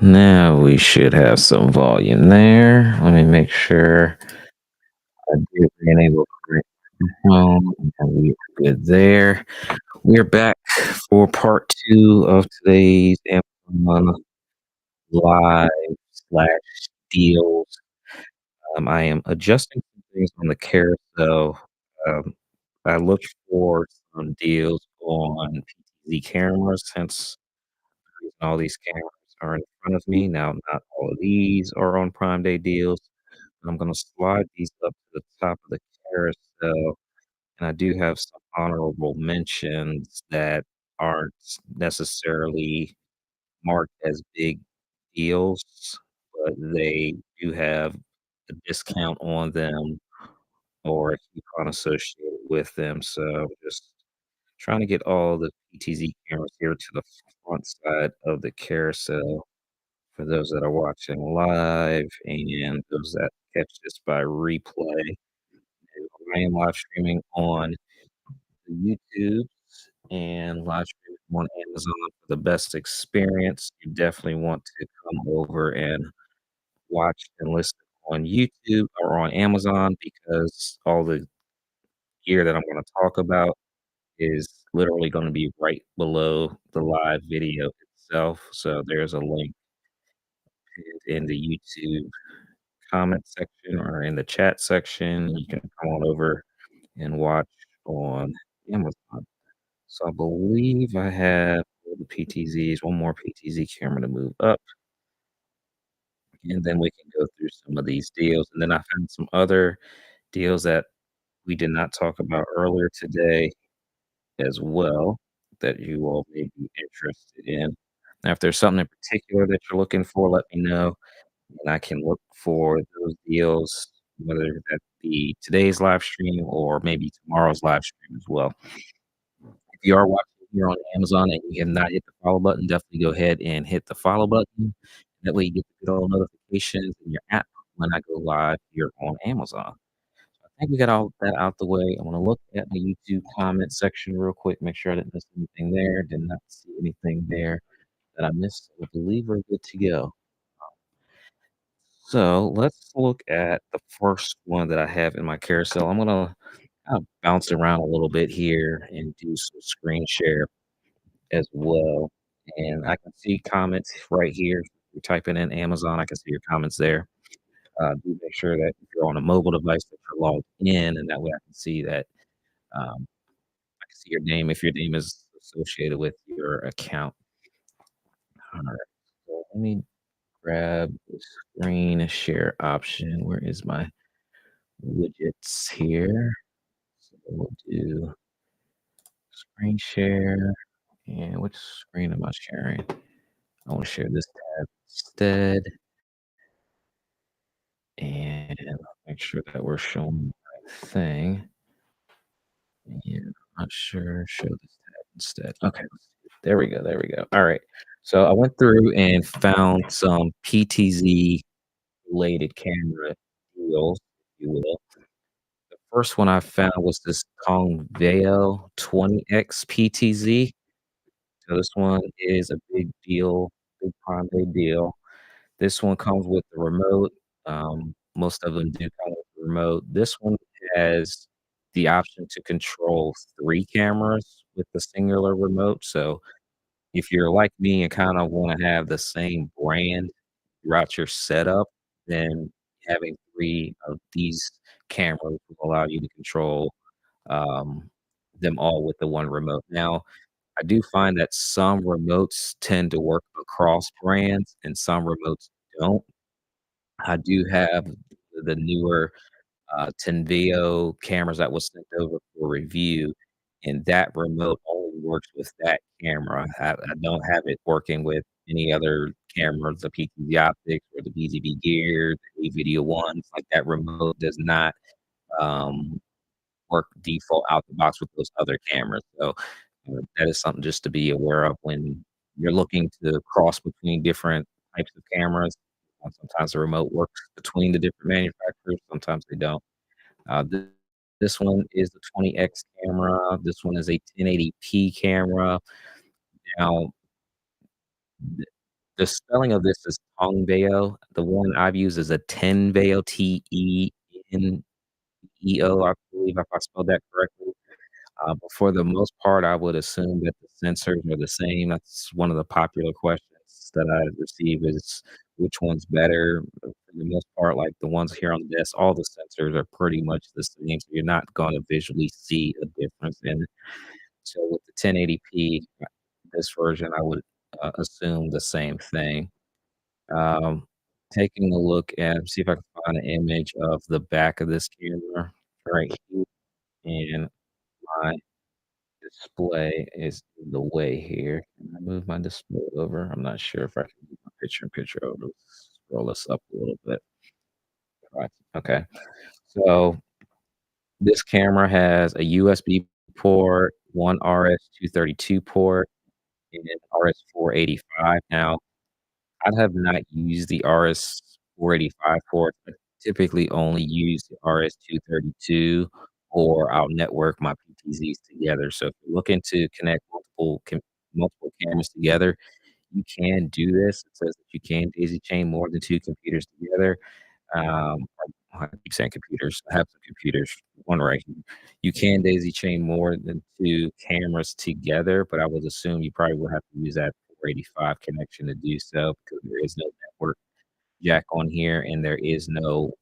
Now we should have some volume there. Let me make sure I did enable correct microphone, and we are good there. We're back for part 2 of today's Amazon live slash deals. I am adjusting some things on the carousel. Um, I looked for some deals on PTZ cameras since all these cameras are in front of me. Now, not all of these are on Prime Day deals. I'm gonna slide these up to the top of the carousel, and I do have some honorable mentions that aren't necessarily marked as big deals, but they do have a discount on them or a coupon associated with them. So just trying to get all the PTZ cameras here to the front side of the carousel for those that are watching live and those that catch this by replay. I am live streaming on YouTube and live streaming on Amazon for the best experience. You definitely want to come over and watch and listen on YouTube or on Amazon because all the gear that I'm going to talk about is literally going to be right below the live video itself. So there's a link in the YouTube comment section or in the chat section. You can come on over and watch on Amazon. So I believe I have all the PTZs, one more PTZ camera to move up, and then we can go through some of these deals. And then I found some other deals that we did not talk about earlier today as well that you all may be interested in. Now, if there's something in particular that you're looking for, let me know, and I can look for those deals, whether that be today's live stream or maybe tomorrow's live stream as well. If you are watching here on Amazon and you have not hit the follow button, definitely go ahead and hit the follow button. That way you get the good old notifications in your app when I go live here on Amazon. I think we got all that out the way. I want to look at the YouTube comment section real quick, make sure I didn't miss anything there. Did not see anything there that I missed. I believe we're good to go. So let's look at the first one that I have in my carousel. I'm gonna kind of bounce around a little bit here and do some screen share as well. And I can see comments right here. If you're typing in Amazon, I can see your comments there. Do make sure that if you're on a mobile device that you're logged in, and that way I can see that I can see your name if your name is associated with your account. All right. So let me grab the screen share option. Where is my widgets here? So we'll do screen share. And which screen am I sharing? I want to share this tab instead. And make sure that we're showing the right thing. Yeah, I'm not sure. Show this tab instead. Okay, there we go. There we go. All right. So I went through and found some PTZ related camera deals, if you will. The first one I found was this Tenveo 20X PTZ. So this one is a big deal, big Prime Day deal. This one comes with the remote. Most of them do come with the remote. This one has the option to control 3 cameras with the singular remote. So if you're like me and kinda wanna have the same brand throughout your setup, then having 3 of these cameras will allow you to control, um, them all with the one remote. Now, I do find that some remotes tend to work across brands and some remotes don't. I do have the newer, Tenveo cameras that was sent over for review, and that remote only works with that camera. I don't have it working with any other cameras, the PTZ Optics or the BZB Gear, the Video ones, like, that remote does not, um, work default out the box with those other cameras, so, that is something just to be aware of when you're looking to cross between different types of cameras. Sometimes the remote works between the different manufacturers, sometimes they don't. This one is the 20X camera. This one is a 1080p camera. Now, The spelling of this is Tenveo. The one I've used is a Tenveo, Teneo, I believe, if I spelled that correctly. But for the most part, I would assume that the sensors are the same. That's one of the popular questions that I receive is which one's better. For the most part, like the ones here on the desk, all the sensors are pretty much the same, so you're not gonna visually see a difference in it. So with the 1080p, this version, I would, assume the same thing. Um, Taking a look at see if I can find an image of the back of this camera right here, and my display is in the way here. Can I move my display over? I'm not sure if I can move my picture over. Let's scroll this up a little bit. Right. Okay. So this camera has a USB port, one RS-232 port, and an RS-485. Now, I have not used the RS-485 port. I typically only use the RS-232, or I'll network my PTZs together. So if you're looking to connect multiple cameras together, you can do this. It says that you can daisy chain more than 2 computers together. I keep saying computers. I have some computers, one right here. You can daisy chain more than 2 cameras together, but I would assume you probably will have to use that 485 connection to do so because there is no network jack on here and there is no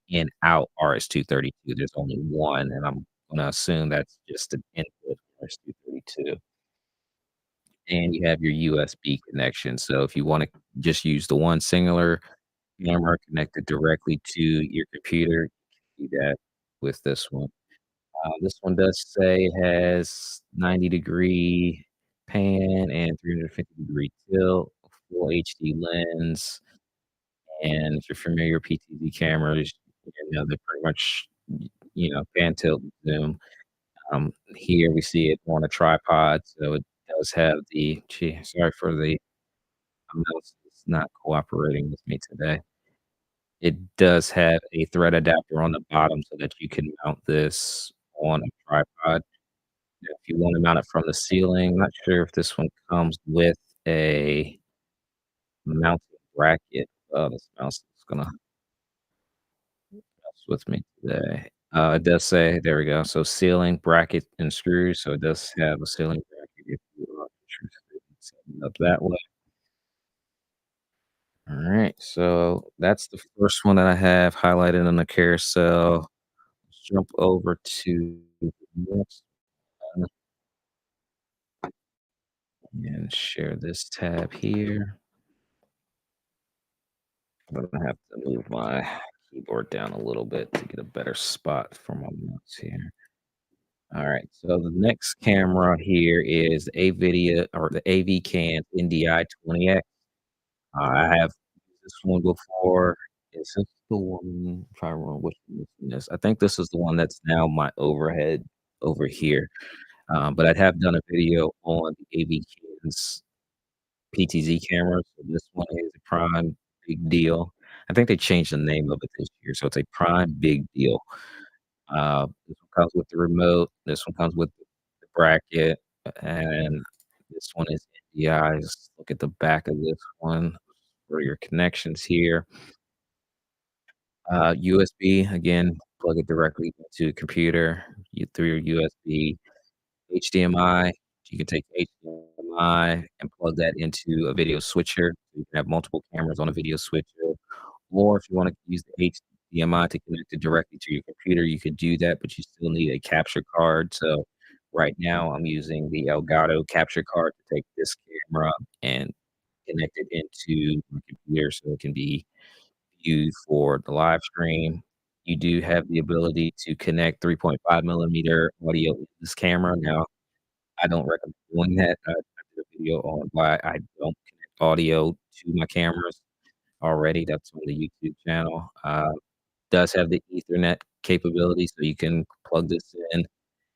in out RS-232. There's only one, and I'm gonna assume that's just an input RS-232. And you have your USB connection. So if you wanna just use the one singular camera connected directly to your computer, you can do that with this one. This one does say it has 90-degree pan and 350-degree tilt, full HD lens, and if you're familiar with PTZ cameras, you know, they're pretty much, pan, tilt, and zoom. Here we see it on a tripod, so it does have sorry for the mouse is not cooperating with me today. It does have a thread adapter on the bottom so that you can mount this on a tripod. If you wanna mount it from the ceiling, not sure if this one comes with a mounting bracket. Oh, this mouse is gonna mess with me today. It does say there we go, so ceiling bracket and screws, so it does have a ceiling bracket if you are interested in setting it up that way. Alright, so that's the first one that I have highlighted on the carousel. Let's jump over to the next one and share this tab here. I'm gonna have to move my keyboard down a little bit to get a better spot for my mouse here. Alright, so the next camera here is the AVi-CAN NDI 20X. I have used this one before. Is this the one I'm trying to remember which one this is. I think this is the one that's now my overhead over here. But I have done a video on the AVi-CAN's PTZ cameras. So this one is a prime big deal. I think they changed the name of it this year, so it's a prime big deal. This one comes with the remote, this one comes with the bracket, and this one is NDI. Just look at the back of this one for your connections here. USB, again, plug it directly to the computer through your USB. HDMI, you can take HDMI and plug that into a video switcher. You can have multiple cameras on a video switcher, or if you wanna use the HDMI to connect it directly to your computer, you could do that, but you still need a capture card. So, right now, I'm using the Elgato capture card to take this camera and connect it into my computer so it can be viewed for the live stream. You do have the ability to connect 3.5 millimeter audio in this camera. Now, I don't recommend doing that. I did a video on why I don't connect audio to my cameras already. That's on the YouTube channel. Does have the Ethernet capability, so you can plug this in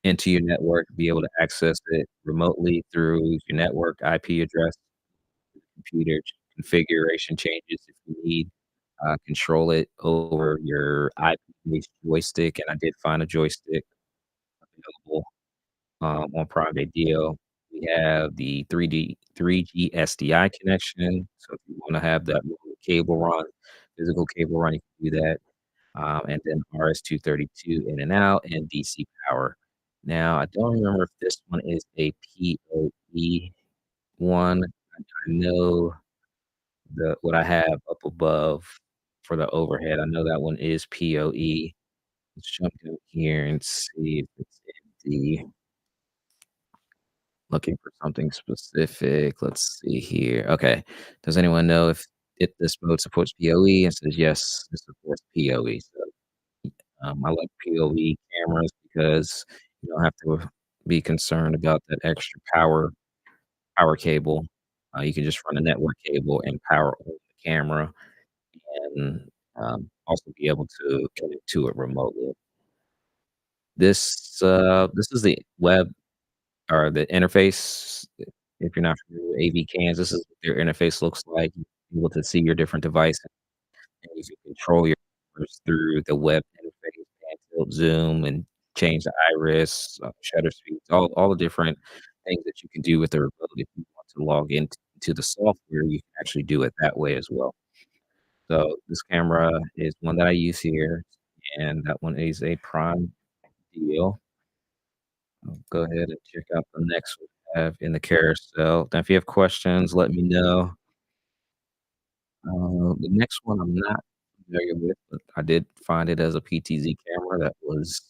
into your network, be able to access it remotely through your network IP address, computer configuration changes if you need. Control it over your IP-based joystick, and I did find a joystick available on Prime Day deal. We We have the 3G SDI connection. So if you want to have that little cable run, physical cable run, you can do that. And then RS-232 in and out, and DC power. Now, I don't remember if this one is a PoE one. I know what I have up above for the overhead. I know that one is PoE. Let's jump in here and see if it's MD. Looking for something specific. Let's see here. Okay. Does anyone know if this mode supports PoE? It says yes, it supports PoE. So I like PoE cameras because you don't have to be concerned about that extra power cable. You can just run a network cable and power on the camera, and also be able to connect to it remotely. This is the web or the interface. If you're not familiar with AV-CANs, this is what their interface looks like. You're able to see your different devices, and you can control your cameras through the web interface, pan, tilt, zoom, and change the iris, shutter speeds, all the different things that you can do with the remote. If you want to log into the software, you can actually do it that way as well. So this camera is one that I use here, and that one is a prime deal. I'll go ahead and check out the next one we have in the carousel. Now, if you have questions, let me know. The next one I'm not familiar with, but I did find it as a PTZ camera that was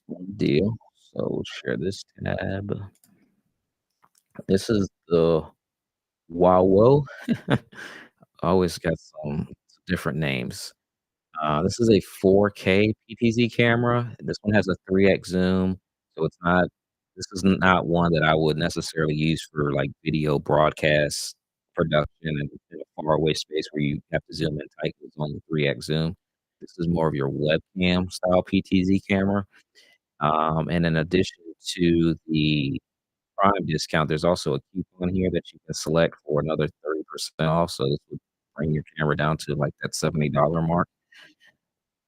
one deal. So we'll share this tab. This is the Waho. Always got some different names. This is a 4K PTZ camera. This one has a 3x zoom, so it's not this is not one that I would necessarily use for, like, video broadcast production in a faraway space where you have to zoom in tight with only 3x zoom. This is more of your webcam style PTZ camera. And in addition to the Prime discount, there's also a coupon here that you can select for another 30% off, so this would bring your camera down to, like, that $70 mark.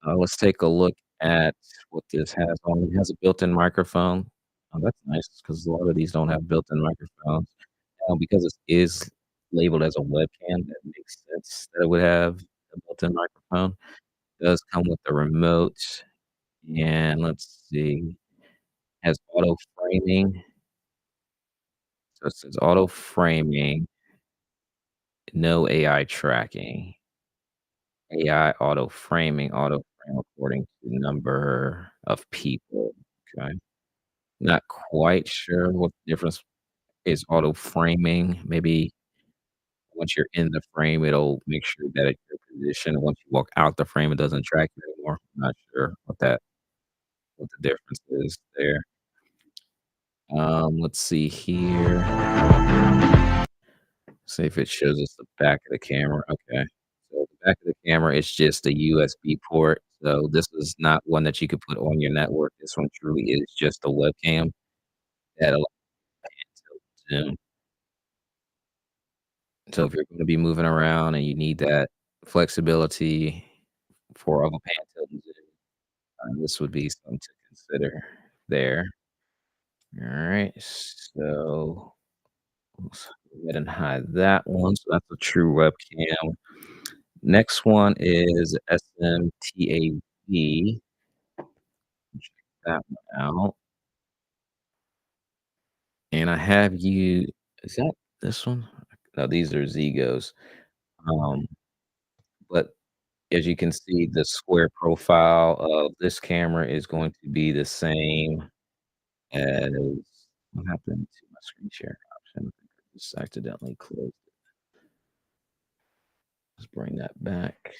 Let's take a look at what this has on it. It has a built-in microphone. Oh, that's nice because a lot of these don't have built-in microphones. Because it is labeled as a webcam, that makes sense that it would have a built-in microphone. It does come with the remote, and let's see, has auto framing. So it says auto framing, no AI tracking. AI auto frame according to number of people. Okay. Not quite sure what the difference is auto framing. Maybe once you're in the frame, it'll make sure that it's your position. Once you walk out the frame, it doesn't track you anymore. Not sure what the difference is there. Let's see here. See if it shows us the back of the camera. Okay. So the back of the camera is just a USB port. So this is not one that you could put on your network. This one truly is just a webcam that allows you to zoom. So if you're gonna be moving around and you need that flexibility for of a pan tilt and zoom, this would be something to consider there. Alright, so let's go ahead and hide that one. So that's a true webcam. Next one is SMTAV. Check that one out. And I have you is that this one? No, these are Zegos. Um, but as you can see, the square profile of this camera is going to be the same as what happened to my screen share option? I think I just accidentally closed it. Let's bring that back.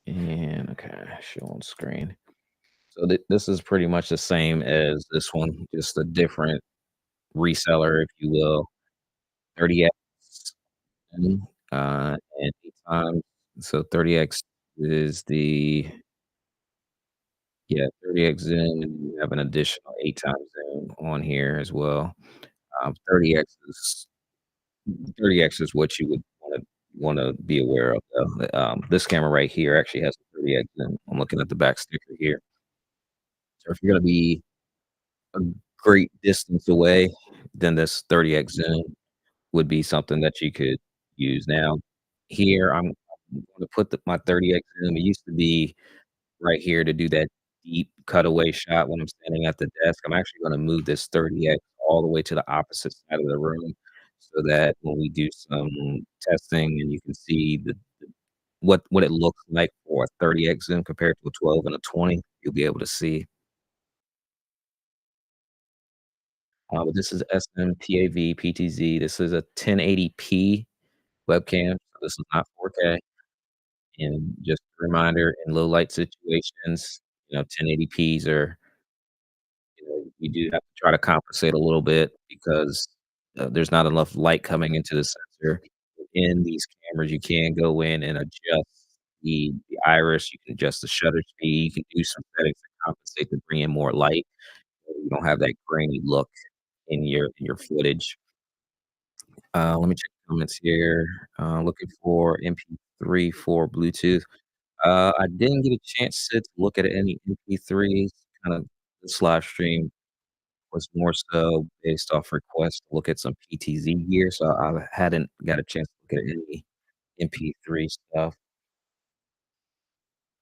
And okay, show on screen. So this is pretty much the same as this one, just a different reseller, if you will. 30x and 8 times. So 30x is the 30x zoom, and you have an additional 8 times zoom on here as well. 30x is 30x is what you would wanna be aware of, though. This camera right here actually has a 30x zoom. I'm looking at the back sticker here. So if you're gonna be great distance away, then this 30x zoom would be something that you could use. Now, here, I'm gonna put my 30x zoom. It used to be right here to do that deep cutaway shot when I'm standing at the desk. I'm actually gonna move this 30x all the way to the opposite side of the room so that when we do some testing and you can see what it looks like for a 30x zoom compared to a 12 and a 20, you'll be able to see. But this is SMPAV PTZ. This is a 1080p webcam. So this is not 4K. And just a reminder, in low light situations, 1080ps are, you do have to try to compensate a little bit because there's not enough light coming into the sensor. In these cameras, you can go in and adjust the iris. You can adjust the shutter speed. You can do some settings to compensate to bring in more light. So you don't have that grainy look in your footage. Let me check the comments here. Looking for MP3 for Bluetooth. I didn't get a chance to look at any MP3s. Kind of this live stream was more so based off request to look at some PTZ gear, so I hadn't got a chance to look at any MP3 stuff.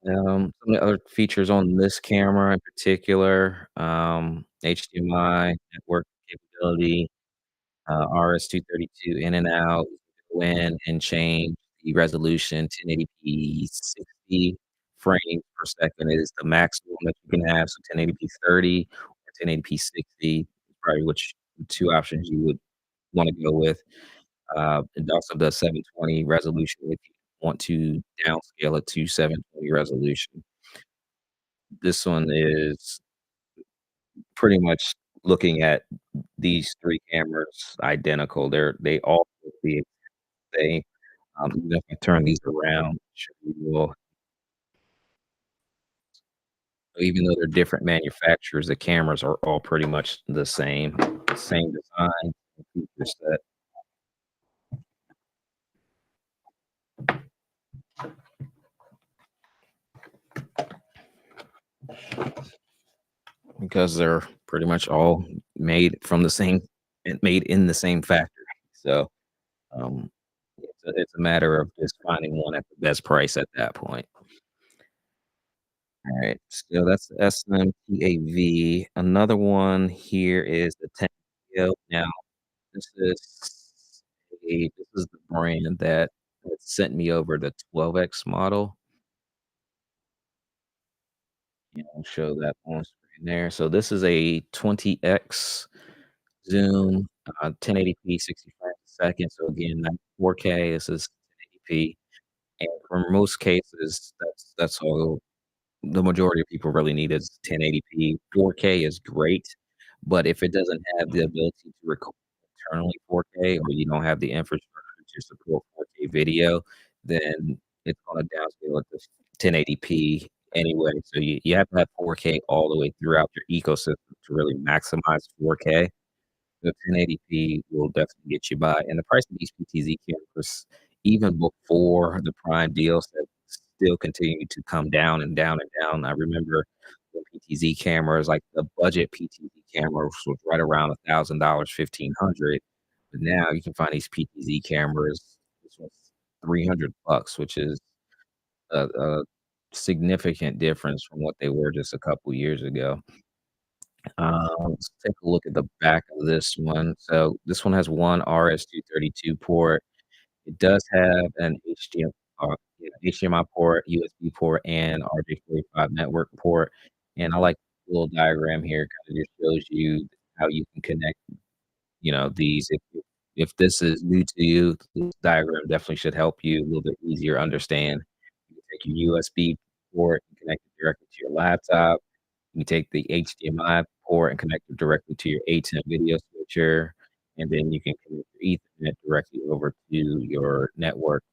Some of the other features on this camera in particular, HDMI network capability, RS-232 in and out, go in and change the resolution. 1080p 60 frames per second is the maximum that you can have, so 1080p 30 or 1080p 60, probably which 2 options you would wanna go with. It also does 720 resolution if you want to downscale it to 720 resolution. This one is pretty much looking at these 3 cameras identical. They all look the same. Even if I turn these around, show you even though they're different manufacturers, the cameras are all pretty much the same design, feature set. Because they're pretty much all made from the same and made in the same factory. So, um, it's a matter of just finding one at the best price at that point. Alright, so that's the SMPAV. Another one here is the Tenveo. Now, this is the brand that sent me over the 12X model. I'll show that on screen there. So this is a 20X zoom, 1080p, 60 frames a second. So again, not 4K, this is 1080p. And for most cases, that's all the majority of people really need is 1080p. 4K is great, but if it doesn't have the ability to record internally 4K or you don't have the infrastructure to support 4K video, then it's gonna downscale it to 1080p anyway. So you have to have 4K all the way throughout your ecosystem to really maximize 4K. The 1080p will definitely get you by, and the price of these PTZ cameras, even before the Prime deals, have still continued to come down and down and down. I remember the PTZ cameras, like the budget PTZ cameras was right around $1,000, 1,500, but now you can find these PTZ cameras, this one's 300 bucks, which is a significant difference from what they were just a couple years ago. Let's take a look at the back of this one. So this one has one RS-232 port. It does have an HDMI port, USB port, and RJ45 network port. And I like the little diagram here, kind of just shows you how you can connect, these. If this is new to you, this diagram definitely should help you a little bit easier understand. You can take your USB port and connect it directly to your laptop. You take the HDMI port and connect it directly to your ATEM video switcher, and then you can connect your Ethernet directly over to your network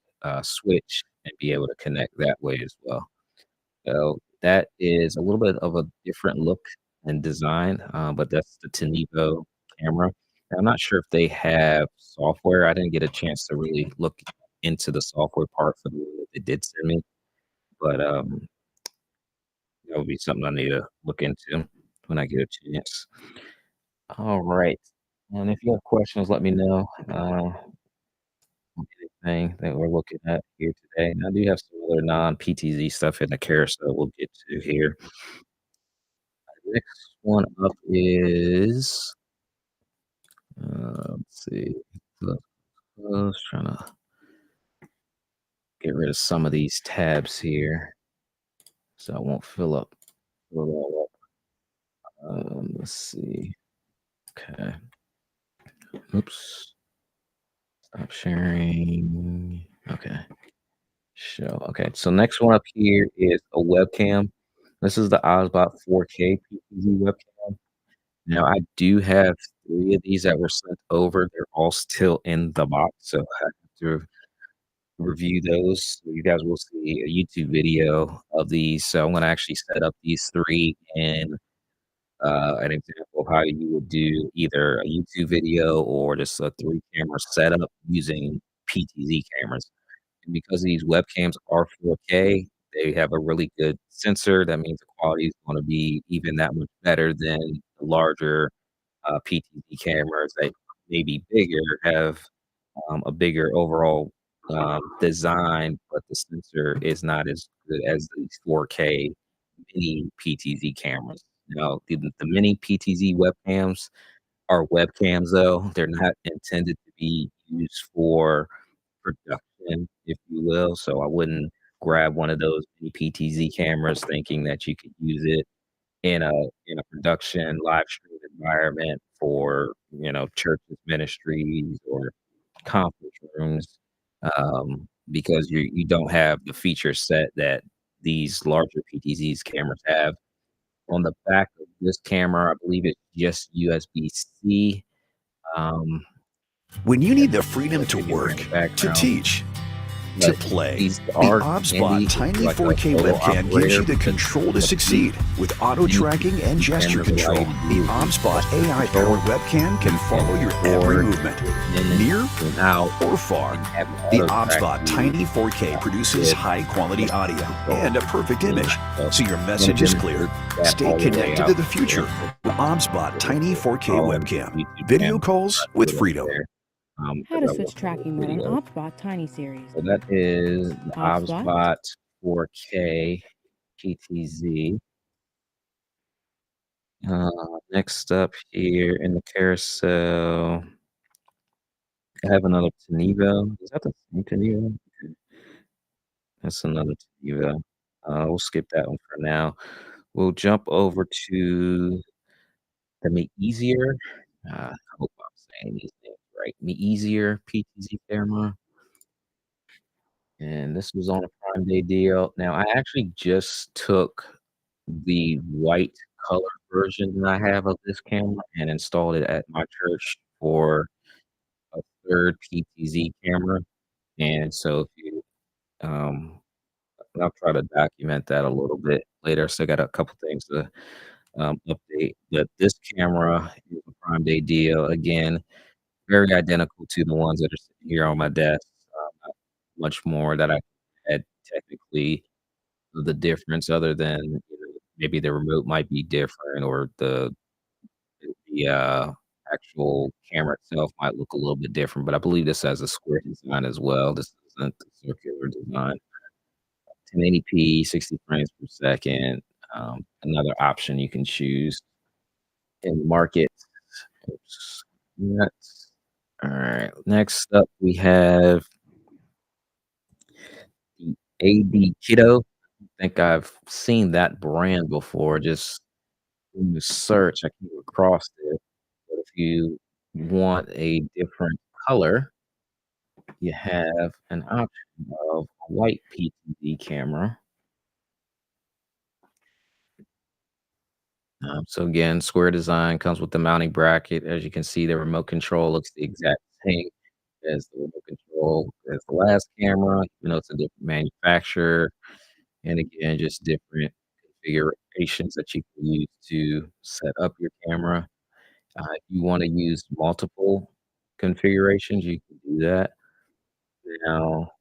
switch and be able to connect that way as well. So that is a little bit of a different look and design, but that's the Tenveo camera. I'm not sure if they have software. I didn't get a chance to really look into the software part for the one that they did send me, but that would be something I need to look into when I get a chance. All right. And if you have questions, let me know. Anything that we're looking at here today. And I do have some other non-PTZ stuff in the carousel we'll get to here. Next one up is, let's see. I was trying to get rid of some of these tabs here so I won't fill it all up. Let's see. Okay. Oops. Stop sharing. Okay. Show. Okay. So next one up here is a webcam. This is the Obsbot 4K PTZ webcam. Now I do have 3 of these that were sent over. They're all still in the box, so I have to review those. So you guys will see a YouTube video of these. So I'm gonna actually set up these 3 in an example of how you would do either a YouTube video or just a 3-camera setup using PTZ cameras. And because these webcams are 4K, they have a really good sensor. That means the quality is gonna be even that much better than the larger, PTZ cameras that may be bigger, have, a bigger overall, design, but the sensor is not as good as these 4K mini PTZ cameras. Now, the mini PTZ webcams are webcams, though. They're not intended to be used for production, if you will, so I wouldn't grab one of those mini PTZ cameras thinking that you could use it in a production live stream environment for, churches, ministries, or conference rooms, because you don't have the feature set that these larger PTZs cameras have. On the back of this camera, I believe it's just USB-C. Um, When you as need the you can freedom to see here in work, the to background, teach, to but play, these the are Obsbot handy. It's Tiny like a 4K photo webcam gives you operator the because control to of succeed with auto many tracking and PTZ gesture cameras allow control. you to The do Obsbot gesture AI-powered control. webcam can You follow can your every record movement, in near and out, or far. and have it The auto track Obsbot you Tiny 4K produces with high-quality audio control. and a perfect image, so your I'm gonna message is clear. demonstrate that Stay all the way connected out to the here. future with Obsbot Tiny 4K Following webcam. YouTube Video channel. calls I with put it up freedom. there, How as to I switch watch those tracking mode on videos. Obsbot Tiny series. So that is the Obsbot. Obsbot 4K PTZ. Next up here in the carousel, I have another Tenveo. Is that the same Tenveo? That's another Tenveo. We'll skip that one for now. We'll jump over to the MEEASY. I hope I'm saying these names right. MEEASY PTZ camera. And this was on a Prime Day deal. Now, I actually just took the white color version that I have of this camera and installed it at my church for a 3rd PTZ camera. And so if you, um, I'll try to document that a little bit later. Still got a couple things to update. But this camera is a Prime Day deal. Again, very identical to the ones that are sitting here on my desk. Not much more that I had technically the difference other than, maybe the remote might be different or the actual camera itself might look a little bit different, but I believe this has a square design as well. This isn't the circular design. 1080p, 60 frames per second, another option you can choose in the market. Oops. Next. Alright, next up, we have the AVi-CAN. I think I've seen that brand before, just in the search, I came across it, but if you want a different color, you have an option of a white PTZ camera. So again, square design, comes with the mounting bracket. As you can see, the remote control looks the exact same as the remote control as the last camera, it's a different manufacturer, and again, just different configurations that you can use to set up your camera. If you wanna use multiple configurations, you can do that. Now,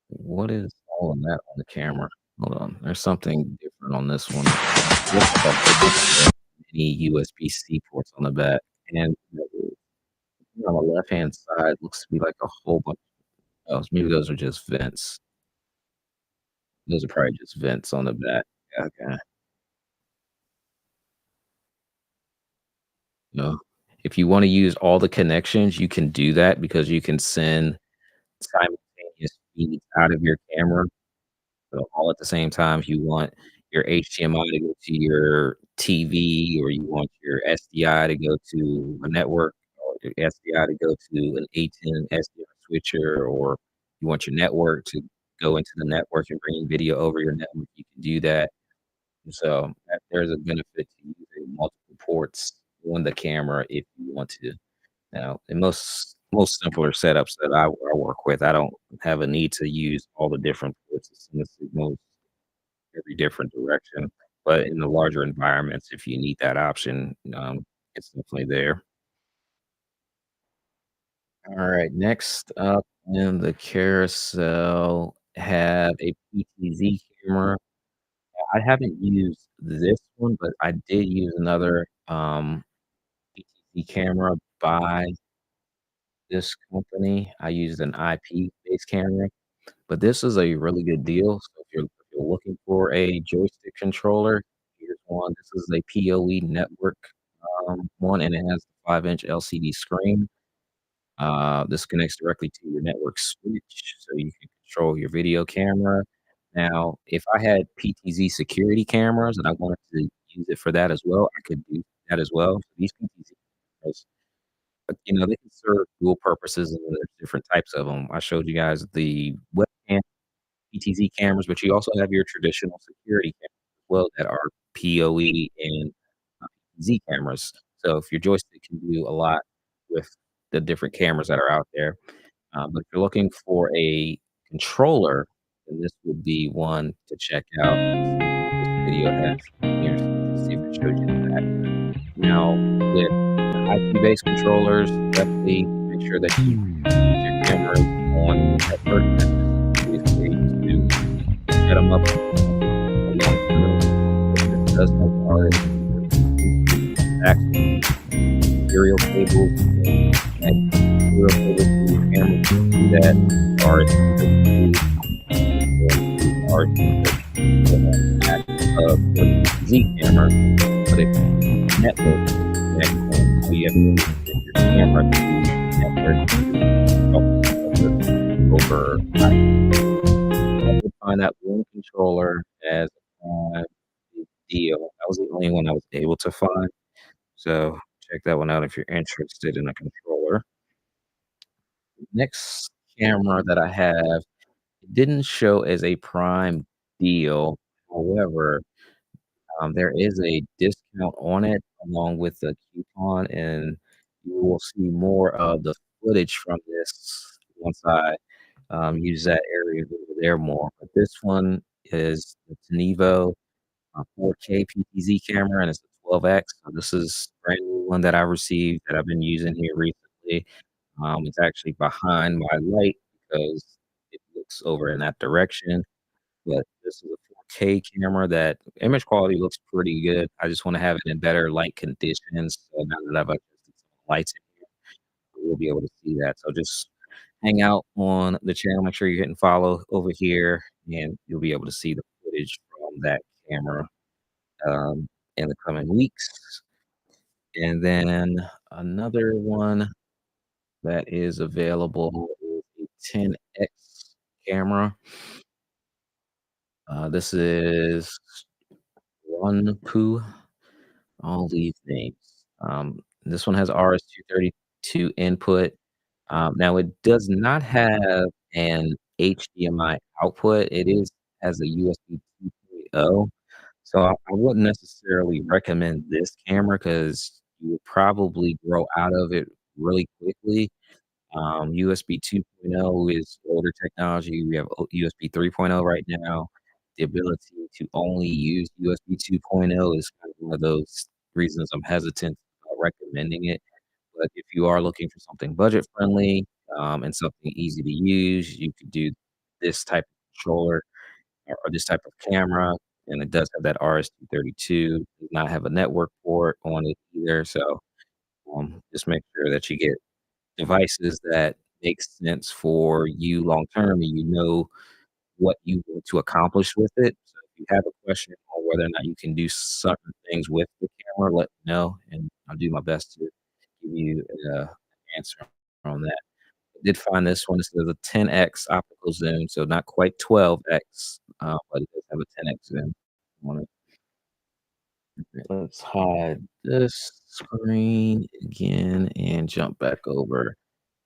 what is all of that on the camera? Hold on, there's something different on this one. Looks like a bunch of mini USB-C ports on the back. and on the left-hand side looks to be like a whole bunch. Oh, maybe those are just vents. Those are probably just vents on the back. Okay. No. If you wanna use all the connections, you can do that because you can send simultaneous feeds out of your camera. So all at the same time, if you want your HDMI to go to your TV, or you want your SDI to go to a network, or your SDI to go to an A10 SDI switcher, or you want your network to go into the network and bring video over your network, you can do that. So that there's a benefit to using multiple ports on the camera if you want to. Now, in most simpler setups that I work with, I don't have a need to use all the different ports to send the signals every different direction. But in the larger environments, if you need that option, it's definitely there. All right, next up in the carousel, have a PTZ camera. I haven't used this one, but I did use another PTZ camera by this company. I used an IP-based camera, but this is a really good deal. So if you're looking for a joystick controller, here's one. This is a PoE network one, and it has a 5-inch LCD screen. This connects directly to your network switch, so you can control your video camera. Now, if I had PTZ security cameras and I wanted to use it for that as well, I could do that as well. These PTZ cameras, they can serve dual purposes, and there's different types of them. I showed you guys the webcam PTZ cameras, but you also have your traditional security cameras as well that are PoE and Z cameras. So if your joystick can do a lot with the different cameras that are out there. But if you're looking for a controller, then this would be one to check out. This video has here, so let's see if it shows you that. Now, with the IP-based controllers, definitely make sure that you use your cameras on network. That's just the easiest way to set them up for long term. But this does have RS access serial cables and connect serial cables to your camera to that RS232 RS232 on the back of the Z camera, but if network connection, so you have to connect your camera to the network over I could find that one controller as a deal. That was the only one I was able to find. So check that one out if you're interested in a controller. Next camera that I have, it didn't show as a prime deal. However, there is a discount on it along with the coupon, and you will see more of the footage from this once I use that area over there more. But this one is the Tenveo 4K PTZ camera, and it's a 12x. So this is a brand new one that I received that I've been using here recently. It's actually behind my light because it looks over in that direction. But this is a 4K camera that image quality looks pretty good. I just want to have it in better light conditions. So now that I've adjusted some lights in here, we'll be able to see that. So just hang out on the channel. Make sure you're hitting follow over here, and you'll be able to see the footage from that camera in the coming weeks. And then another one that is available is a 10x camera. This is Runpoo, all these names. This one has RS-232 input. Now it does not have an HDMI output. It is has a USB 2.0. So I wouldn't necessarily recommend this camera because you would probably grow out of it really quickly. USB 2.0 is older technology. We have USB 3.0 right now. The ability to only use USB 2.0 is kind of one of those reasons I'm hesitant about recommending it. But if you are looking for something budget friendly and something easy to use, you could do this type of controller or this type of camera. And it does have that RS-232. Does not have a network port on it either. So Just make sure that you get devices that make sense for you long term, and you know what you want to accomplish with it. So if you have a question on whether or not you can do certain things with the camera, let me know, and I'll do my best to give you an answer on that. I did find this one. This is a 10x optical zoom, so not quite 12x, but it does have a 10x zoom on it. Let's hide this screen again and jump back over.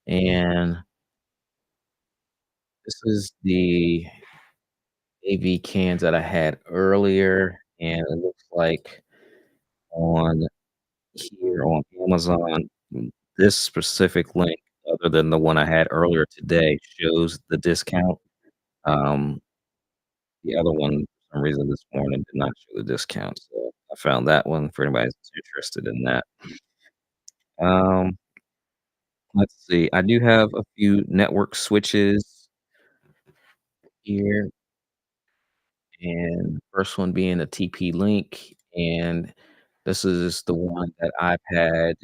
And this is the AV cans that I had earlier, and it looks like on here on Amazon, this specific link, other than the one I had earlier today, shows the discount. Um, the other one, for some reason, this morning did not show the discount, so I found that one for anybody that's interested in that. Um, let's see. I do have a few network switches here, and the first one being a TP-Link, and this is the one that I've had.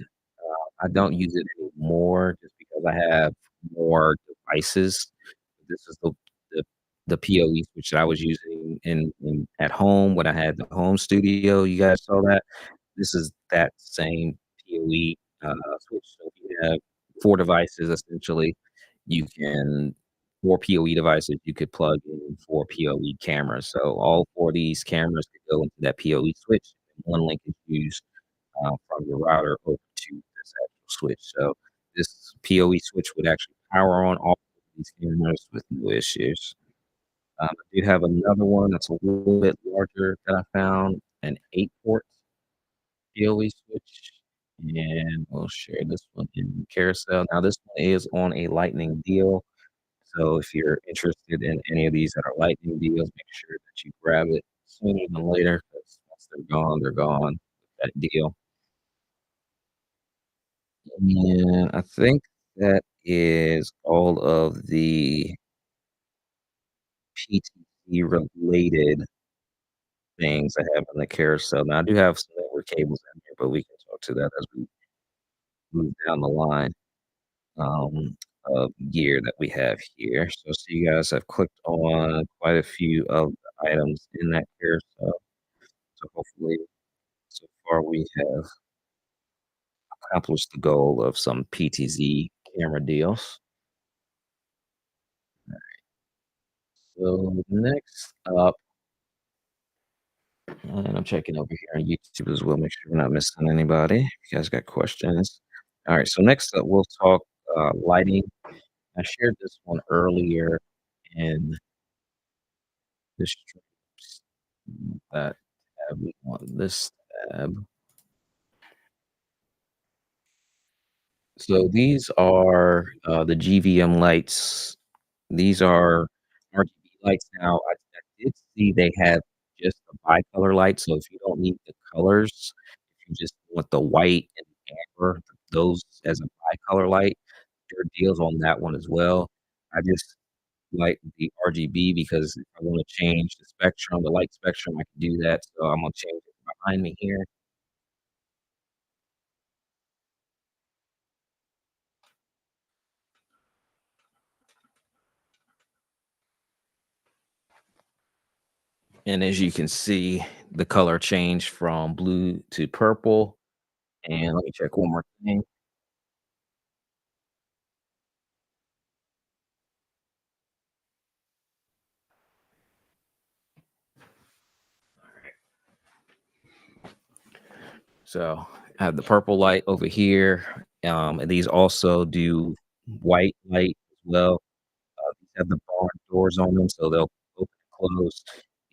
I don't use it anymore just because I have more devices. This is the the PoE switch that I was using in at home when I had the home studio. You guys saw that? This is that same PoE, switch. So if you have 4 devices, essentially, you can 4 PoE devices, you could plug in 4 PoE cameras. So all 4 of these cameras could go into that PoE switch, and one link is used, from your router over to this actual switch. So this PoE switch would actually power on all of these cameras with no issues. I do have another one that's a little bit larger that I found, an 8-port PoE switch, and we'll share this one in Carousel. Now, this one is on a lightning deal, so if you're interested in any of these that are lightning deals, make sure that you grab it sooner than later, because once they're gone with that deal. And I think that is all of the PTZ related things I have in the carousel. Now, I do have some network cables in here, but we can talk to that as we move down the line, of gear that we have here. So, you guys have clicked on quite a few of the items in that carousel. So hopefully, so far we have accomplished the goal of some PTZ camera deals. So next up, and I'm checking over here on YouTube as well, make sure we're not missing anybody. If you guys got questions. All right, so next up, we'll talk lighting. I shared this one earlier in the streams. That tab, we want this tab. So these are the GVM lights. These are RGB lights. Now, I did see they have just a bicolor light, so if you don't need the colors, if you just want the white and amber, those as a bicolor light, there are deals on that one as well. I just like the RGB because if I wanna change the spectrum, the light spectrum, I can do that, so I'm gonna change it behind me here. And as you can see, the color changed from blue to purple. And let me check one more thing. So I have the purple light over here. And these also do white light as well. These have the barn doors on them, so they'll open and close.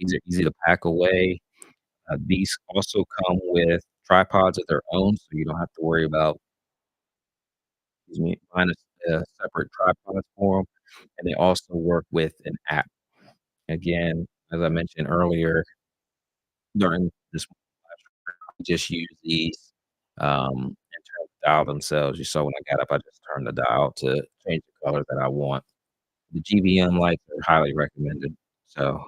These are easy to pack away. These also come with tripods of their own, so you don't have to worry about, excuse me, buying a separate tripods for them. And they also work with an app. Again, as I mentioned earlier, during this, just use these, and turn the dial themselves. You saw when I got up, I just turned the dial to change the color that I want. The GVM lights are highly recommended. So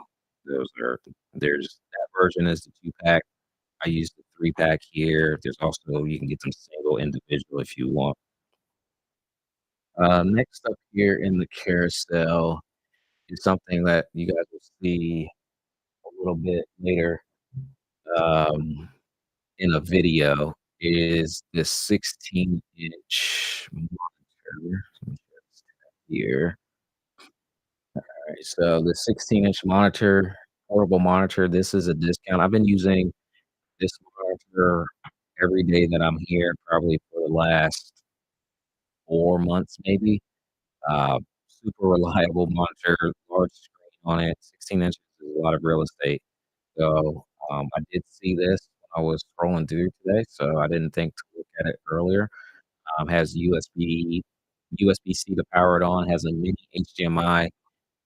those are there's that version is the 2-pack. I use the 3-pack here. There's also you can get some single individual if you want. Next up here in the carousel is something that you guys will see a little bit later um, in a video is this 16-inch monitor. Let me share this tab here. Alright, so the 16-inch monitor, portable monitor, this is a discount. I've been using this monitor every day that I'm here, probably for the last 4 months maybe. Uh, Super reliable monitor, large screen on it, 16 inches is a lot of real estate. So, I did see this when I was scrolling through today, so I didn't think to look at it earlier. Has USB-C to power it on, has a mini HDMI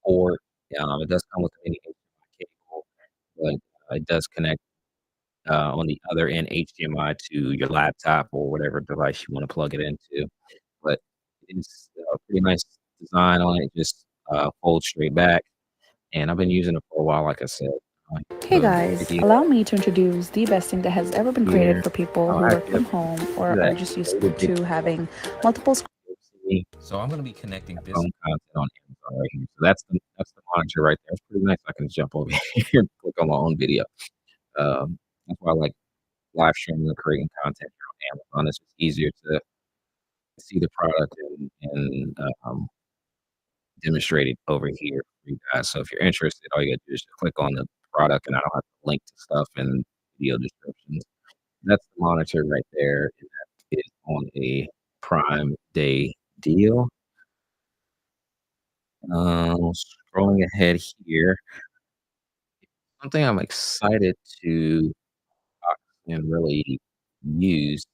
port. It does come with a mini HDMI cable, but it does connect on the other end HDMI to your laptop or whatever device you want to plug it into. But it's a pretty nice design on it, just folds straight back. And I've been using it for a while, like I said. Hey guys, allow me to introduce the best thing that has ever been created for people who work from home or are just used to having multiple screens. So I'm going to be connecting this content on Amazon right here. So that's the monitor right there. It's pretty nice. I can jump over here and click on my own video. That's why I like live streaming and creating content here on Amazon. It's just easier to see the product and demonstrate it over here for you guys. So if you're interested, all you gotta do is just click on the product, and I don't have to link to stuff in video descriptions. That's the monitor right there, and that is on a Prime Day deal. Scrolling ahead here, something I'm excited to and really use.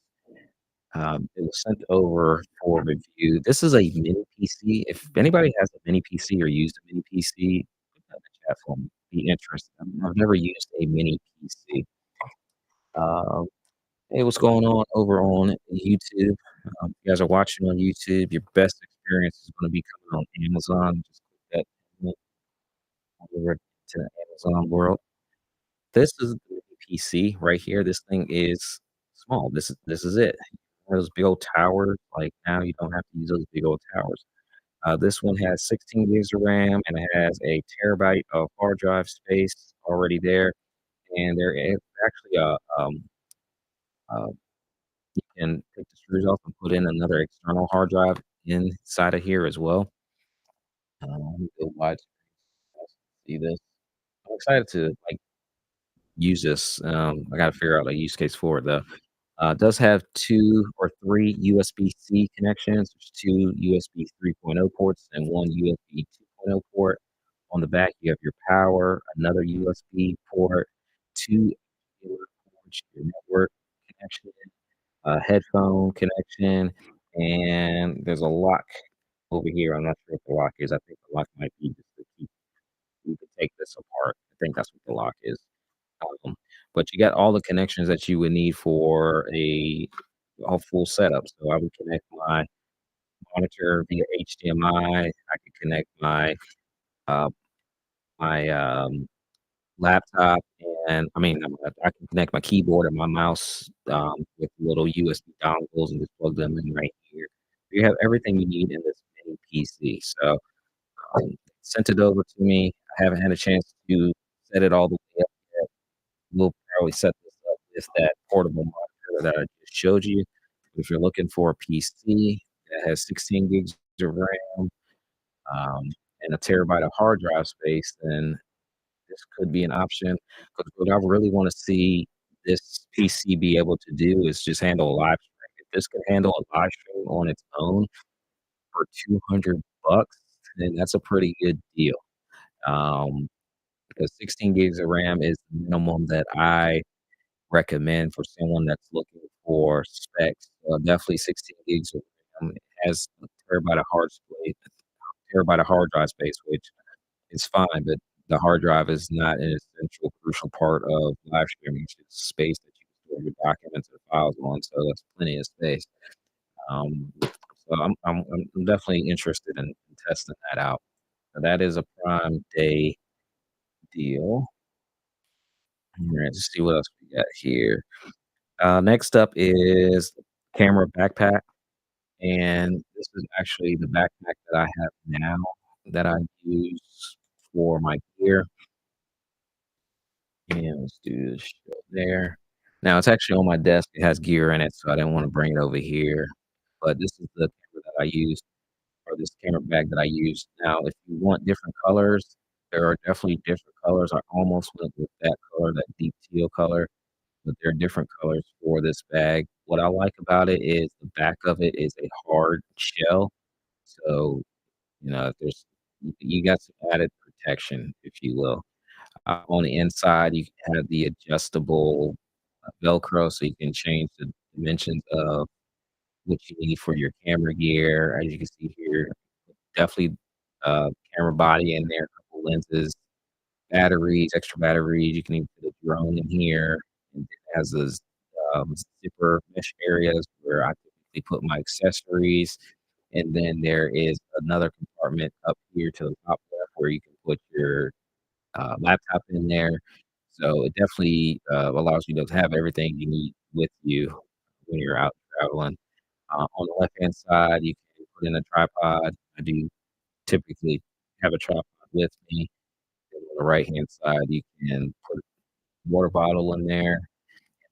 It was sent over for review. This is a mini PC. If anybody has a mini PC or used a mini PC, put that in the chat for me. Be interested. I've never used a mini PC. Um, Hey, what's going on over on YouTube? If you guys are watching on YouTube, your best experience is going to be coming on Amazon. Just click that link over to the Amazon world. This is the mini PC right here. This thing is small. This is it. Those big old towers. Like now, you don't have to use those big old towers. This one has 16 gigs of RAM and it has a terabyte of hard drive space already there. And there is actually uh, you can take the screws off and put in another external hard drive inside of here as well. Let me go wide so you guys can see this. I'm excited to like use this. I got to figure out a use case for it though. It does have 2 or 3 USB-C connections. There's 2 USB 3.0 ports and 1 USB 2.0 port. On the back, you have your power, another USB port, 2 ports, your network connection, a headphone connection, and there's a lock over here. I'm not sure what the lock is. I think the lock might be just to keep you can take this apart. I think that's what the lock is. Um, but you got all the connections that you would need for a full setup. So I would connect my monitor via HDMI. I could connect uh, my laptop, and I can connect my keyboard and my mouse with little USB dongles and just plug them in right here. You have everything you need in this mini PC. So sent it over to me. I haven't had a chance to set it all the way up yet. We'll probably set this up with that portable monitor that I just showed you. If you're looking for a PC that has 16 gigs of RAM um, and a terabyte of hard drive space, then this could be an option. Because what I really want to see this PC be able to do is just handle a live stream. If this can handle a live stream on its own for 200 bucks, then that's a pretty good deal. Um, because 16 gigs of RAM is the minimum that I recommend for someone that's looking for specs. Definitely 16 gigs of RAM. It has a terabyte of hard drive space, which is fine, but the hard drive is not an essential, crucial part of live streaming. It's just space that you can store your documents or files on, so that's plenty of space. So I'm definitely interested in testing that out. So that is a Prime Day deal. All right, let's see what else we got here. Next up is camera backpack, and this is actually the backpack that I have now that I use for my gear. And let's do this show there. Now it's actually on my desk. It has gear in it, so I didn't want to bring it over here. But this is the camera that I use, or this camera bag that I use. Now, if you want different colors, there are definitely different colors. I almost went with that color, that deep teal color, but there are different colors for this bag. What I like about it is the back of it is a hard shell. So, if you got some added protection, if you will. On the inside, you have the adjustable Velcro, so you can change the dimensions of what you need for your camera gear. As you can see here, definitely camera body in there, a couple lenses, batteries, extra batteries. You can even put a drone in here. And it has those zipper mesh areas where I typically put my accessories. And then there is another compartment up here to the top left where you can put your laptop in there. So it definitely allows you to have everything you need with you when you're out traveling. On the left-hand side, you can put in a tripod. I do typically have a tripod with me. And on the right-hand side, you can put a water bottle in there.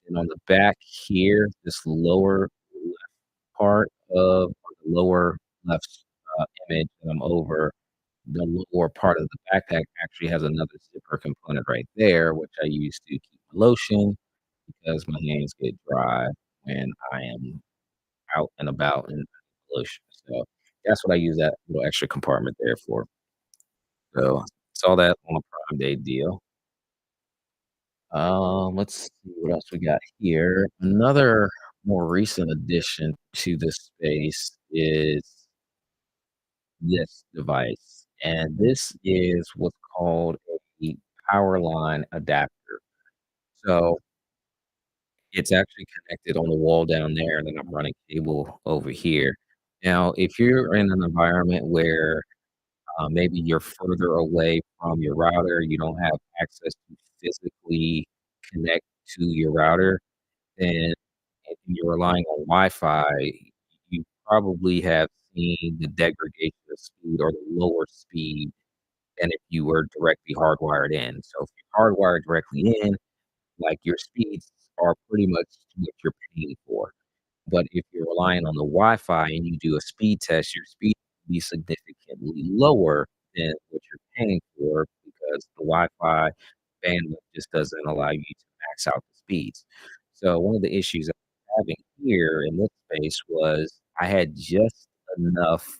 And on the back here, this lower left part of or the lower left image that I'm over, the lower part of the backpack actually has another zipper component right there, which I use to keep my lotion because my hands get dry when I am out and about in lotion. So that's what I use that little extra compartment there for. So saw that on a Prime Day deal. Let's see what else we got here. Another more recent addition to this space is this device, and this is what's called a power line adapter. So it's actually connected on the wall down there, and then I'm running cable over here. Now, if you're in an environment where maybe you're further away from your router, you don't have access to physically connect to your router, then if you're relying on Wi-Fi, you probably have seen the degradation of speed or the lower speed than if you were directly hardwired in. So if you're hardwired directly in, like your speeds are pretty much what you're paying for. But if you're relying on the Wi-Fi and you do a speed test, your speed will be significantly lower than what you're paying for because the Wi-Fi bandwidth just doesn't allow you to max out the speeds. So one of the issues I'm having here in this space was I had just enough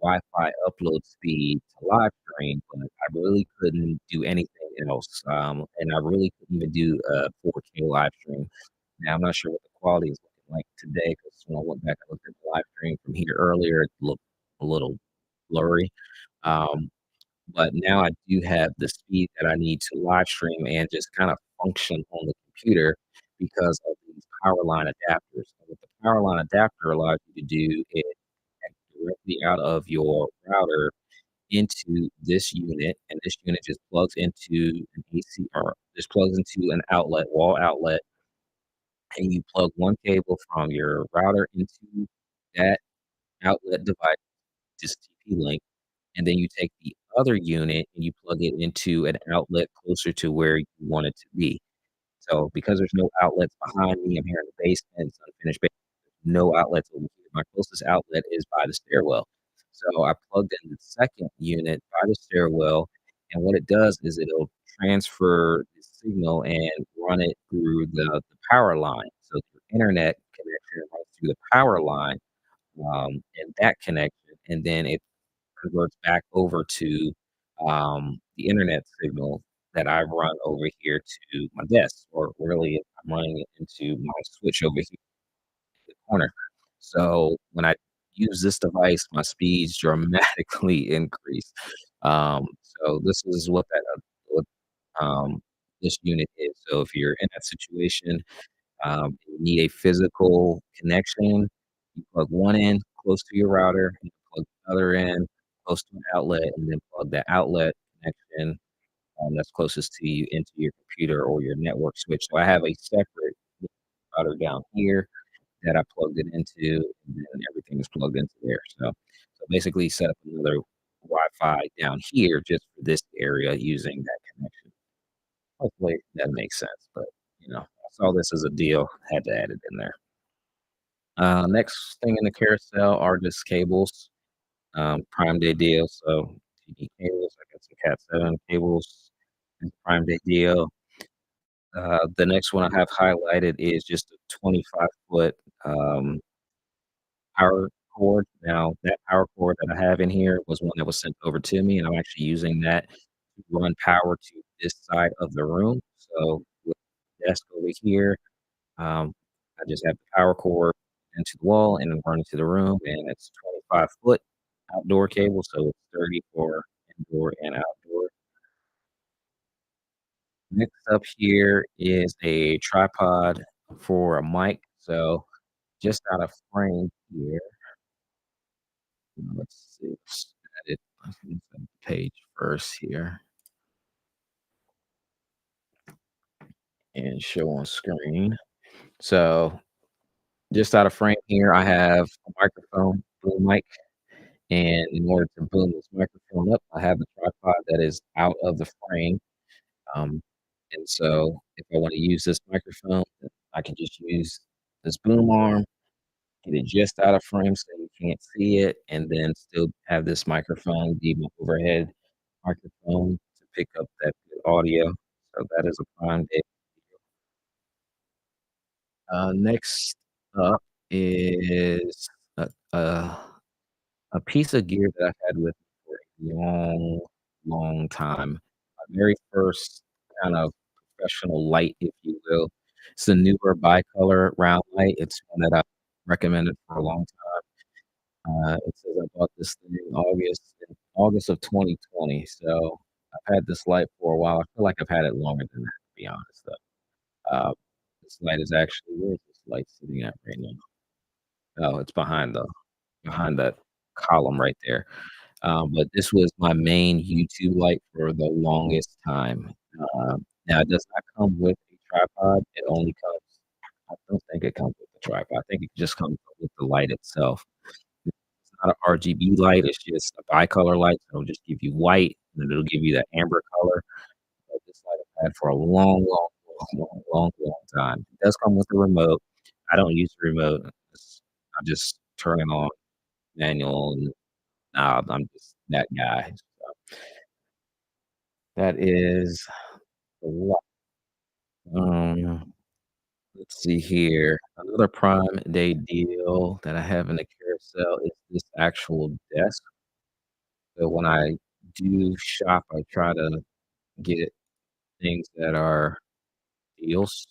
Wi-Fi upload speed to live stream, but I really couldn't do anything else. And I really couldn't even do a 4K live stream. Now, I'm not sure what the quality is looking like today because when I went back, I looked at the live stream from here earlier, it looked a little blurry. Um, but now I do have the speed that I need to live stream and just kind of function on the computer because of these power line adapters. And what the power line adapter allows you to do is connect directly out of your router into this unit, and this unit just plugs into an AC or just plugs into an outlet, wall outlet, and you plug one cable from your router into that outlet device, just TP-Link, and then you take the other unit and you plug it into an outlet closer to where you want it to be. So because there's no outlets behind me, I'm here in the basement, it's unfinished basement, no outlets over here. My closest outlet is by the stairwell. So I plugged in the second unit by the stairwell, and what it does is it'll transfer the signal and run it through the power line. So your internet connection runs through the power line, and that connection, and then it converts back over to the internet signal that I run over here to my desk, or really I'm running it into my switch over here in the corner. So when I use this device, my speeds dramatically increase. So this is what this unit is. So if you're in that situation, you need a physical connection. You plug one in close to your router, you plug the other in close to an outlet, and then plug that outlet connection that's closest to you into your computer or your network switch. So I have a separate router down here that I plugged it into, and then everything is plugged into there. So basically set up another Wi-Fi down here just for this area using that connection. Hopefully that makes sense, but I saw this as a deal, had to add it in there. Next thing in the carousel are just cables, Prime Day deal. So TV cables, I got some Cat 7 cables, and Prime Day deal. The next one I have highlighted is just a 25-foot power cord. Now, that power cord that I have in here was one that was sent over to me, and I'm actually using that to run power to this side of the room. So with the desk over here, I just have the power cord into the wall and then run into the room, and it's 25-foot outdoor cable, so it's 30 for indoor and outdoor. Next up here is a tripod for a mic. So just out of frame here, let's see, let's add it on the page first here and show on screen. So just out of frame here, I have a microphone, boom mic, and in order to boom this microphone up, I have the tripod that is out of the frame. Um, and so if I want to use this microphone, I can just use this boom arm, get it just out of frame so you can't see it, and then still have this microphone be my overhead microphone to pick up that good audio. So that is a prime day. Next up is a, a piece of gear that I've had with me for a long, long time. My very first kind of professional light, if you will. It's a newer bicolor round light. It's one that I've recommended for a long time. It says I bought this thing in August of 2020. So I've had this light for a while. I feel like I've had it longer than that, to be honest, though. This light is actually, where is this light sitting at right now? Oh, it's behind that column right there. But this was my main YouTube light for the longest time. Now it does not come with a tripod. It only comes. I don't think it comes with the tripod. I think it just comes with the light itself. It's not an RGB light. It's just a bicolor light. So it'll just give you white, and then it'll give you that amber color. But this light I've had for a long, long, long, long, long time. It does come with a remote. I don't use the remote. I just turn it on manual, and I'm just that guy. So that is a lot. Let's see here. Another Prime Day deal that I have in the carousel is this actual desk. So when I do shop, I try to get things that are deals.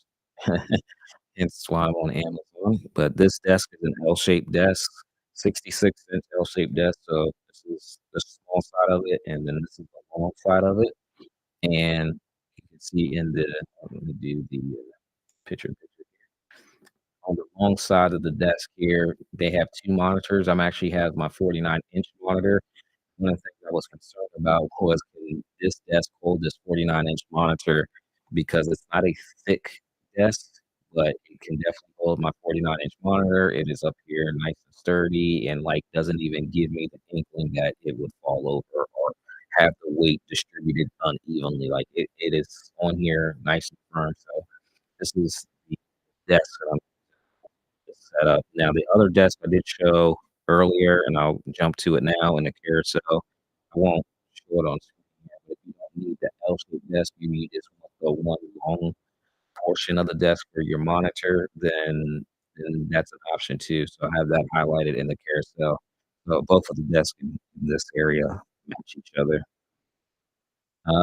Hence why I'm on Amazon. But this desk is an L-shaped desk, 66-inch L-shaped desk. So this is the small side of it, and then this is the long side of it. And you can see in the let me do the picture on the long side of the desk here, they have 2 monitors. I'm actually have my 49-inch monitor. One of the things I was concerned about was, can this desk hold this 49-inch monitor, because it's not a thick desk, but it can definitely hold my 49-inch monitor. It is up here nice and sturdy, and, like, doesn't even give me the inkling that it would fall over or have the weight distributed unevenly. Like, it is on here nice and firm. So this is the desk that I'm set up. Now, the other desk I did show earlier, and I'll jump to it now in the carousel. I won't show it on screen yet, but if you don't need the L-shaped desk, you need just the one long portion of the desk for your monitor, then that's an option too. So I have that highlighted in the carousel. So both of the desks in this area match each other.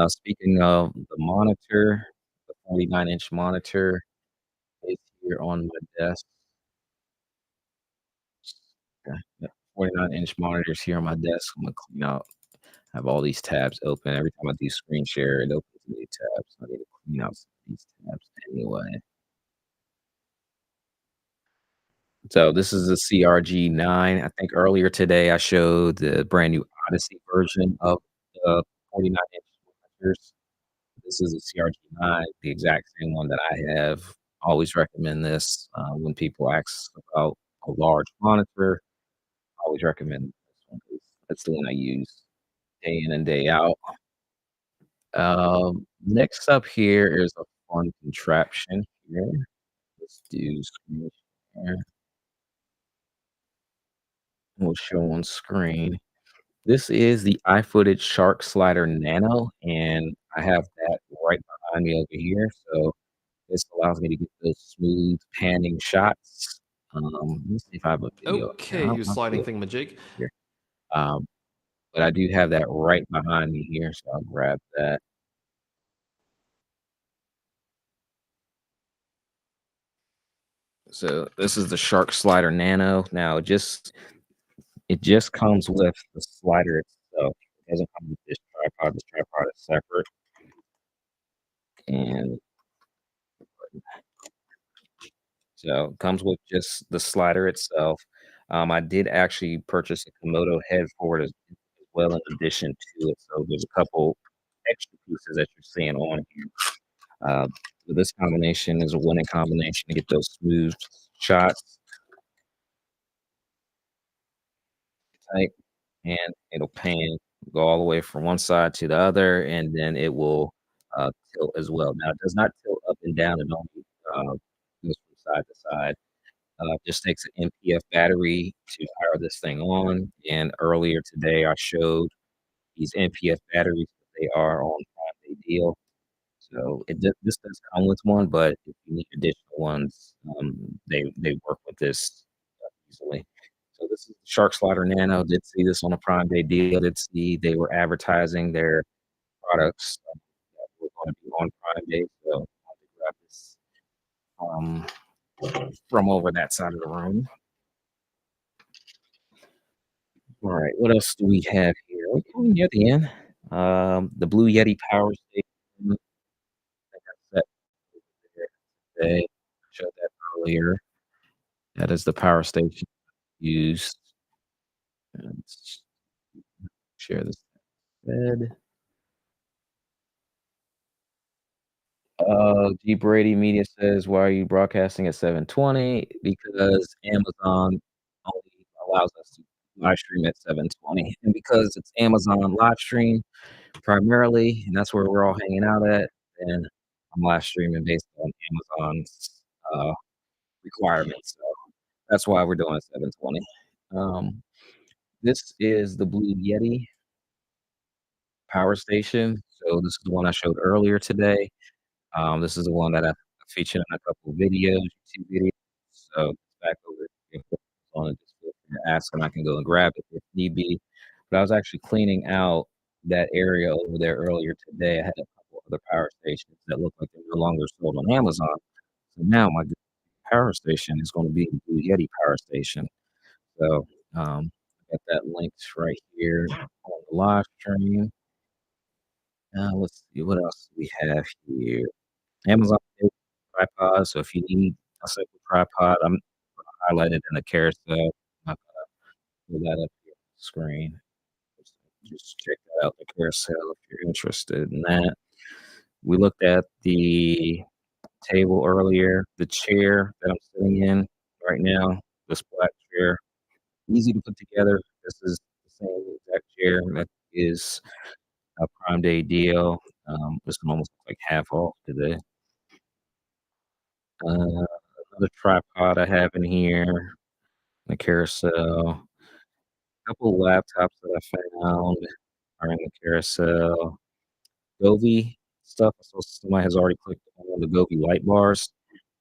Speaking of the monitor, the 49-inch monitor is here on my desk. Yeah, 49-inch monitors here on my desk. I'm gonna clean out. I have all these tabs open. Every time I do screen share, it opens new tabs. I need to clean out some of these tabs anyway. So this is a CRG9. I think earlier today I showed the brand new Odyssey version of the 49-inch monitors. This is a CRG9, the exact same one that I have always recommend this when people ask about a large monitor. I always recommend this one 'cause that's the one I use day in and day out. Next up here is a fun contraption here. Let's do screen share. We'll show on screen. This is the iFootage Shark Slider Nano, and I have that right behind me over here. So this allows me to get those smooth panning shots. Let me see if I have a video up here. Okay, I you don't have a sliding video thingamajig. here. Um, but I do have that right behind me here, so I'll grab that. So this is the Shark Slider Nano. Now it just comes with the slider itself. It doesn't come with this tripod. This tripod is separate. And so it comes with just the slider itself. I did actually purchase a Komodo head for it as well in addition to it. So there's a couple extra pieces that you're seeing on here. So this combination is a winning combination to get those smooth shots tight, and it'll pan, go all the way from one side to the other, and then it will tilt as well. Now it does not tilt up and down; it only goes from side to side. Just takes an NPF battery to power this thing on. And earlier today, I showed these NPF batteries. They are on Prime Day deal. So this does come with one, but if you need additional ones, they work with this easily. So this is the Shark Slider Nano. Did see this on a Prime Day deal. Did see they were advertising their products that were going to be on Prime Day. So I wanted to grab this from over that side of the room. All right, what else do we have here? We're coming near the end. The Blue Yeti Power Station. I got set over there today. I showed that earlier. That is the power station used. Let's share this instead. G Brady Media says, "Why are you broadcasting at 720?" Because Amazon only allows us to live stream at 720, and because it's Amazon live stream primarily, and that's where we're all hanging out at, and I'm live streaming based on Amazon's requirements. So that's why we're doing 720. Um, this is the Blue Yeti power station. So this is the one I showed earlier today. This is the one that I featured in a couple of videos, YouTube videos. So it's back over if it's on it, just feel free to ask and I can go and grab it if need be. But I was actually cleaning out that area over there earlier today. I had a couple other power stations that look like they're no longer sold on Amazon. So now my power station is going to be the Blue Yeti power station. So I got that linked right here on the live stream. Let's see what else we have here. Amazon tripod. So if you need a simple tripod, I'm highlighted in the carousel. I'm not gonna pull that up here on the screen. Just check that out, the carousel, if you're interested in that. We looked at the table earlier, the chair that I'm sitting in right now, this black chair, easy to put together. This is the same exact chair that is a Prime Day deal. This one almost looks like half off today. Another tripod I have in here, the carousel. A couple laptops that I found are in the carousel. Govee stuff. So somebody has already clicked on the Govee light bars,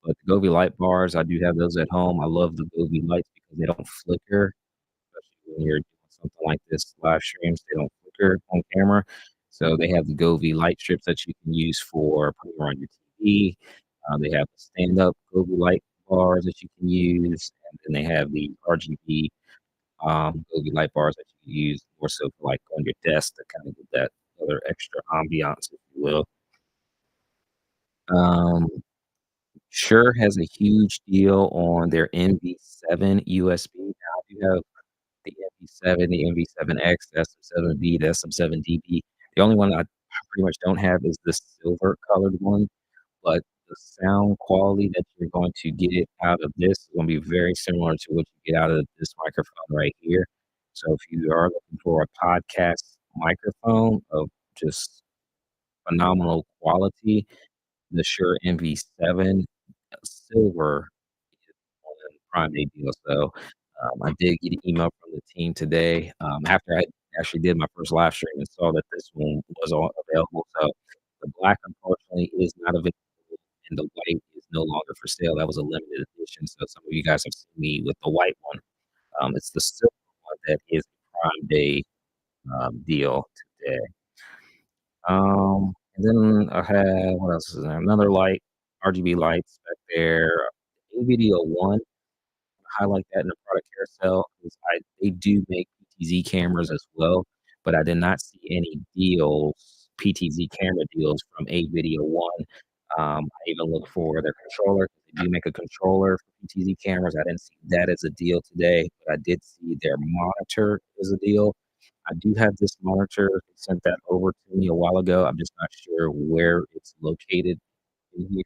but the Govee light bars, I do have those at home. I love the Govee lights because they don't flicker, especially when you're doing something like this live streams. They don't flicker on camera. So they have the Govee light strips that you can use for putting on your TV. They have the stand-up Govee light bars that you can use, and then they have the RGB Govee light bars that you can use more so for like on your desk to kind of get that other extra ambiance, if you will. Um, Shure has a huge deal on their NV7 USB. Now, if you have the NV7, the NV7X, the SM7B, the SM7DB, the only one I pretty much don't have is the silver colored one. But the sound quality that you're going to get out of this is gonna be very similar to what you get out of this microphone right here. So if you are looking for a podcast microphone of just phenomenal quality, the Shure MV7 Silver is on a Prime Day deal. So, I did get an email from the team today, after I actually did my first live stream and saw that this one was on available. So the black, unfortunately, is not available, and the white is no longer for sale. That was a limited edition. So some of you guys have seen me with the white one. It's the silver one that is a Prime Day deal today. And then I have what else is there? Another light, RGB lights back there. NVIDIA One, highlight that in the product carousel because they do make PTZ cameras as well, but I did not see any deals, PTZ camera deals from AViDIO One. I even looked for their controller. They do make a controller for PTZ cameras. I didn't see that as a deal today, but I did see their monitor as a deal. I do have this monitor. They sent that over to me a while ago. I'm just not sure where it's located in here.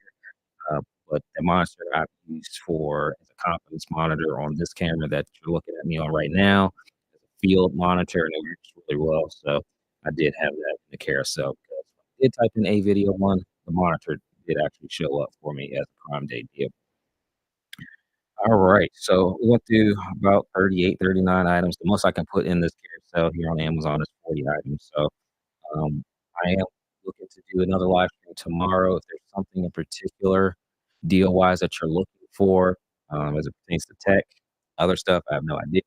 But the monitor I've used for as a confidence monitor on this camera that you're looking at me on right now, is a field monitor, and it works really well. So I did have that in the carousel because when I did type in a video one, the monitor did actually show up for me as a Prime Day deal. All right, so we went through about 38, 39 items. The most I can put in this carousel here on Amazon is 40 items. So I am looking to do another live stream tomorrow. If there's something in particular deal-wise that you're looking for, as it pertains to tech, other stuff, I have no idea.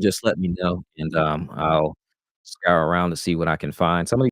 Just let me know, and I'll scour around to see what I can find. Some of